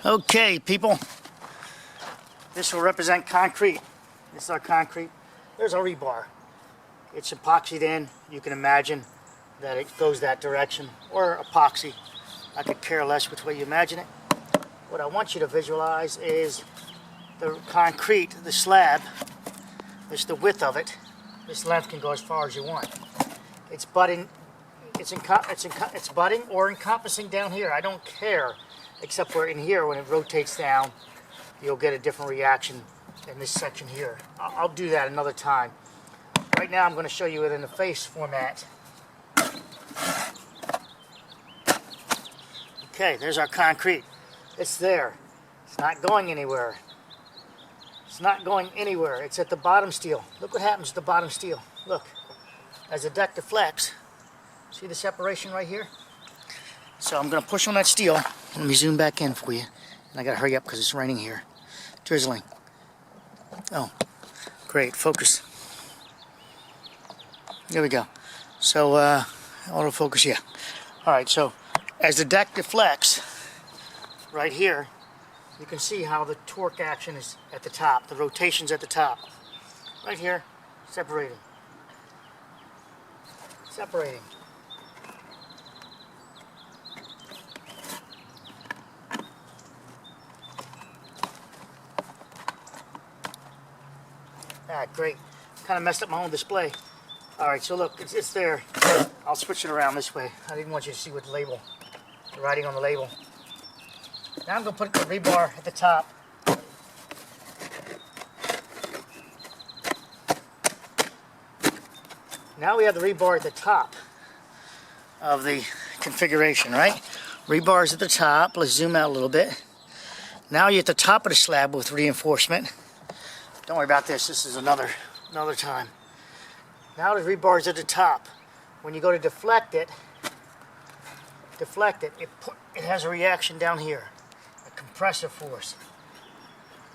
Okay, people, this will represent concrete. This is our concrete. There's our rebar. It's epoxied in. You can imagine that it goes that direction, or epoxy. I could care less which way you imagine it. What I want you to visualize is the concrete, the slab. This is the width of it. This length can go as far as you want. It's budding. It's budding or encompassing down here. I don't care, except for in here when it rotates down, you'll get a different reaction in this section here. I'll do that another time. Right now I'm going to show you it in the face format. Okay, there's our concrete. It's there. It's not going anywhere. It's not going anywhere. It's at the bottom steel. Look what happens to the bottom steel. Look, as the deck deflects, see the separation right here? So I'm going to push on that steel. Let me zoom back in for you. And I got to hurry up because it's raining here. Drizzling. Oh, great. Focus. There we go. So, autofocus, yeah. Alright, so as the deck deflects, right here, you can see how the torque action is at the top. The rotation's at the top. Right here, separating. Separating. Ah, great. Kind of messed up my own display. Alright, so look, it's there. I'll switch it around this way. I didn't want you to see what the label, the writing on the label. Now I'm going to put the rebar at the top. Now we have the rebar at the top of the configuration, right? Rebar's at the top. Let's zoom out a little bit. Now you're at the top of the slab with reinforcement. Don't worry about this. This is another time. Now the rebar's at the top. When you go to deflect it, it has a reaction down here, a compressive force.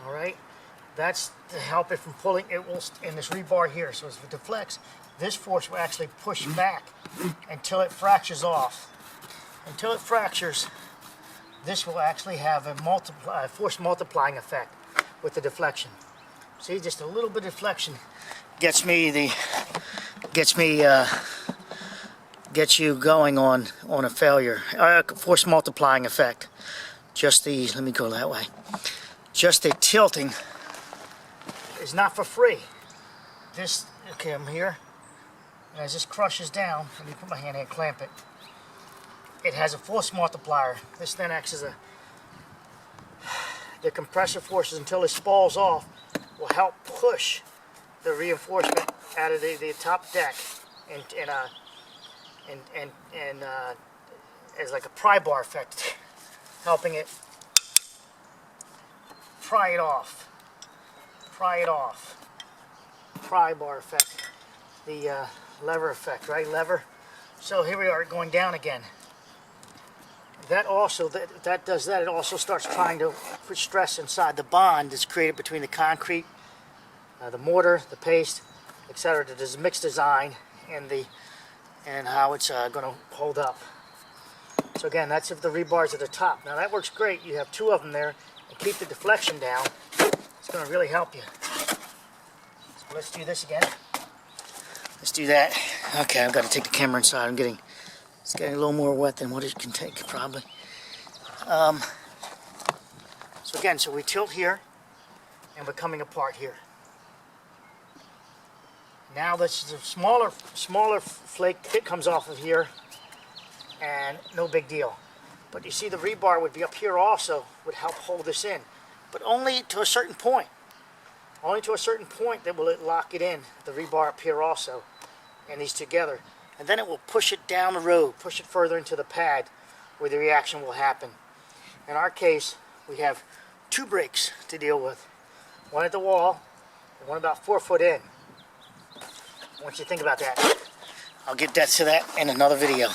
All right, that's to help it from pulling. It will in this rebar here. So as it deflects, this force will actually push back until it fractures off. Until it fractures, this will actually have a force multiplying effect with the deflection. See, just a little bit of deflection gets you going on a failure. Force multiplying effect. Just the, let me go that way. Just the tilting is not for free. This, okay, I'm here. And as this crushes down, let me put my hand in and clamp it. It has a force multiplier. This then acts as the compressive forces until it spalls off will help push the reinforcement out of the top deck and as like a pry bar effect, helping it pry it off, pry bar effect, the lever effect, right? Lever. So here we are going down again. That also, that does that. It also starts trying to put stress inside the bond that's created between the concrete, the mortar, the paste, etc. This mixed design and how it's going to hold up. So again, that's if the rebar's at the top. Now that works great. You have two of them there, and keep the deflection down. It's going to really help you. So let's do this again. Let's do that. Okay, I've got to take the camera inside. It's getting a little more wet than what it can take, probably. So again, so we tilt here, and we're coming apart here. Now this is a smaller flake that comes off of here, and no big deal. But you see the rebar would be up here also, would help hold this in. But only to a certain point. Only to a certain point that will it lock it in, the rebar up here also, and these together. And then it will push it down the road, push it further into the pad where the reaction will happen. In our case, we have two breaks to deal with. One at the wall, and one about 4 foot in. I want you to think about that. I'll get to that in another video.